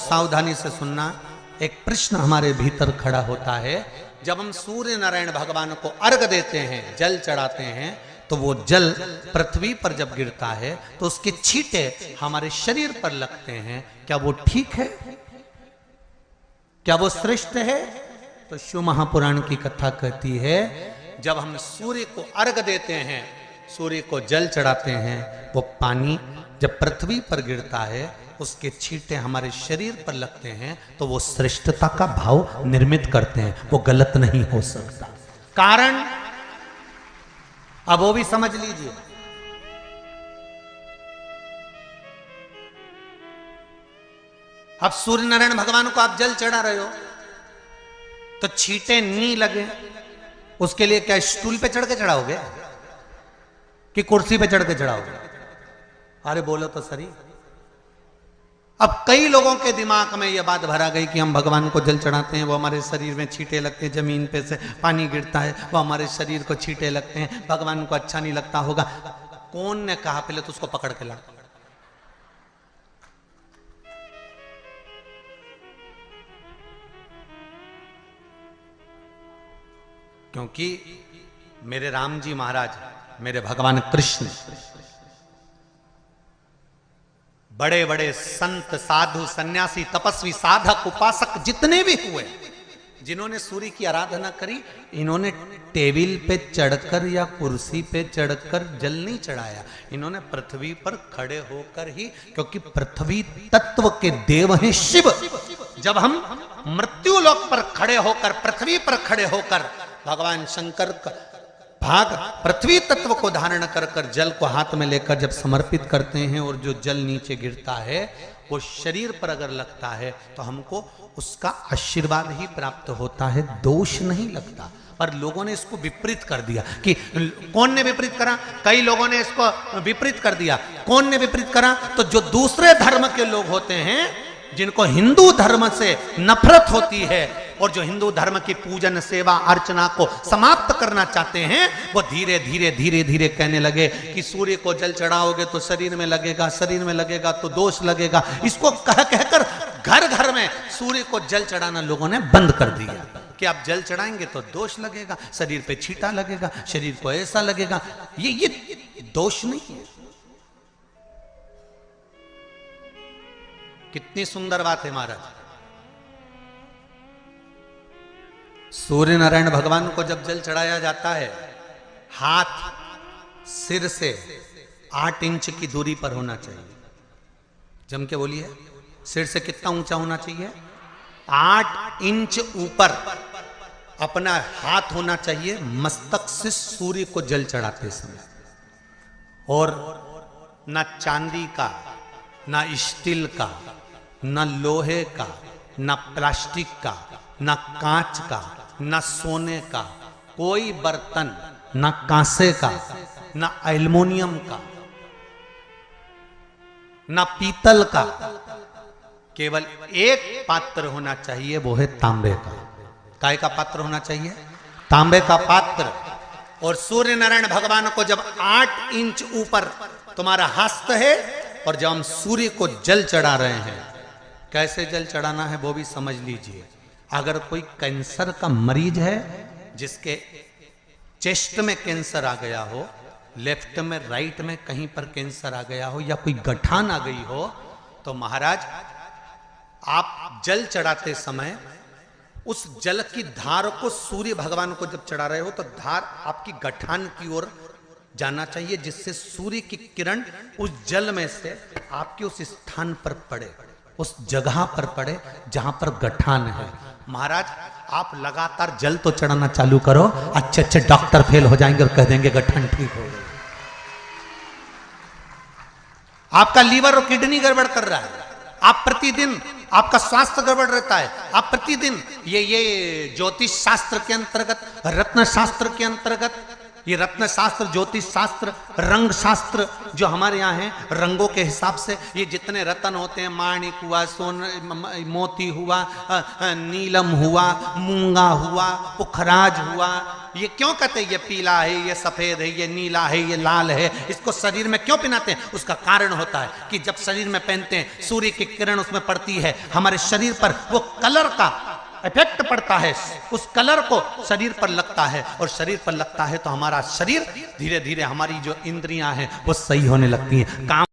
सावधानी से सुनना। एक प्रश्न हमारे भीतर खड़ा होता है, जब हम सूर्य नारायण भगवान को अर्घ देते हैं, जल चढ़ाते हैं, तो वो जल पृथ्वी पर जब गिरता है तो उसके छींटे हमारे शरीर पर लगते हैं। क्या वो ठीक है? क्या वो श्रेष्ठ है? तो शिव महापुराण की कथा कहती है, जब हम सूर्य को अर्घ देते हैं, सूर्य को जल चढ़ाते हैं, वो पानी जब पृथ्वी पर गिरता है, उसके छींटे हमारे शरीर पर लगते हैं, तो वो श्रेष्ठता का भाव निर्मित करते हैं, वो गलत नहीं हो सकता। कारण अब वो भी समझ लीजिए। अब सूर्य नारायण भगवान को आप जल चढ़ा रहे हो तो छींटे नहीं लगे, उसके लिए क्या स्टूल पे चढ़ के चढ़ाओगे कि कुर्सी पे चढ़ के चढ़ाओगे? अरे बोलो तो सही। अब कई लोगों के दिमाग में यह बात भरा गई कि हम भगवान को जल चढ़ाते हैं, वो हमारे शरीर में छींटे लगते हैं, जमीन पे से पानी गिरता है, वो हमारे शरीर को छींटे लगते हैं, भगवान को अच्छा नहीं लगता होगा। कौन ने कहा? पहले तो उसको पकड़ के ला। क्योंकि मेरे राम जी महाराज, मेरे भगवान कृष्ण, बड़े बड़े संत, साधु, सन्यासी, तपस्वी, साधक, उपासक जितने भी हुए, जिन्होंने सूर्य की आराधना करी, इन्होंने टेबल पे चढ़कर या कुर्सी पे चढ़कर जल नहीं चढ़ाया, इन्होंने पृथ्वी पर खड़े होकर ही, क्योंकि पृथ्वी तत्व के देव हैं शिव। जब हम मृत्यु लोक पर खड़े होकर, पृथ्वी पर खड़े होकर भगवान शंकर का भाग पृथ्वी तत्व को धारण कर कर जल को हाथ में लेकर जब समर्पित करते हैं, और जो जल नीचे गिरता है वो शरीर पर अगर लगता है तो हमको उसका आशीर्वाद ही प्राप्त होता है, दोष नहीं लगता। पर लोगों ने इसको विपरीत कर दिया। कि कौन ने विपरीत करा? कई लोगों ने इसको विपरीत कर दिया। कौन ने विपरीत करा? तो जो दूसरे धर्म के लोग होते हैं, जिनको हिंदू धर्म से नफरत होती है और जो हिंदू धर्म की पूजन, सेवा, अर्चना को समाप्त करना चाहते हैं, वो धीरे धीरे धीरे धीरे कहने लगे कि सूर्य को जल चढ़ाओगे तो शरीर में लगेगा, शरीर में लगेगा तो दोष लगेगा। इसको कह कहकर घर घर में सूर्य को जल चढ़ाना लोगों ने बंद कर दिया कि आप जल चढ़ाएंगे तो दोष लगेगा, शरीर पे छींटा लगेगा, शरीर को ऐसा लगेगा। ये दोष नहीं है। कितनी सुंदर बात है महाराज। सूर्य नारायण भगवान को जब जल चढ़ाया जाता है, हाथ सिर से 8 इंच की दूरी पर होना चाहिए। जम के बोलिए, सिर से कितना ऊंचा होना चाहिए? 8 इंच ऊपर अपना हाथ होना चाहिए मस्तक से सूर्य को जल चढ़ाते समय। और ना चांदी का, ना स्टील का, ना लोहे का, ना प्लास्टिक का, ना कांच का, ना सोने का कोई बर्तन, ना कांसे का, ना एल्युमिनियम का, ना पीतल का, केवल एक पात्र होना चाहिए, वो है तांबे का। काय का पात्र होना चाहिए? तांबे का पात्र। और सूर्य नारायण भगवान को जब 8 इंच ऊपर तुम्हारा हस्त है, और जब हम सूर्य को जल चढ़ा रहे हैं, कैसे जल चढ़ाना है वो भी समझ लीजिए। अगर कोई कैंसर का मरीज है, जिसके चेस्ट में कैंसर आ गया हो, लेफ्ट में, राइट में कहीं पर कैंसर आ गया हो, या कोई गठान आ गई हो, तो महाराज आप जल चढ़ाते समय उस जल की धार को सूर्य भगवान को जब चढ़ा रहे हो, तो धार आपकी गठान की ओर जाना चाहिए, जिससे सूर्य की किरण उस जल में से आपके उस स्थान पर पड़े, उस जगह पर पड़े जहां पर गठान है। महाराज आप लगातार जल तो चढ़ाना चालू करो, अच्छे अच्छे डॉक्टर फेल हो जाएंगे और कह देंगे गठान ठीक हो गई। आपका लीवर और किडनी गड़बड़ कर रहा है, आप प्रतिदिन, आपका स्वास्थ्य गड़बड़ रहता है, आप प्रतिदिन ये ज्योतिष शास्त्र के अंतर्गत, रत्न शास्त्र के अंतर्गत ये रत्न शास्त्र, ज्योतिष शास्त्र, रंग शास्त्र जो हमारे यहाँ है, रंगों के हिसाब से ये जितने रत्न होते हैं, माणिक हुआ, सोन, मोती हुआ, नीलम हुआ, मूंगा हुआ, पुखराज हुआ, ये क्यों कहते हैं ये पीला है, ये सफेद है, ये नीला है, ये लाल है, इसको शरीर में क्यों पहनाते हैं? उसका कारण होता है कि जब शरीर में पहनते हैं सूर्य की किरण उसमें पड़ती है, हमारे शरीर पर वो कलर का इफेक्ट पड़ता है, उस कलर को शरीर पर लगता है, और शरीर पर लगता है तो हमारा शरीर धीरे धीरे, हमारी जो इंद्रियां हैं वो सही होने लगती हैं। काम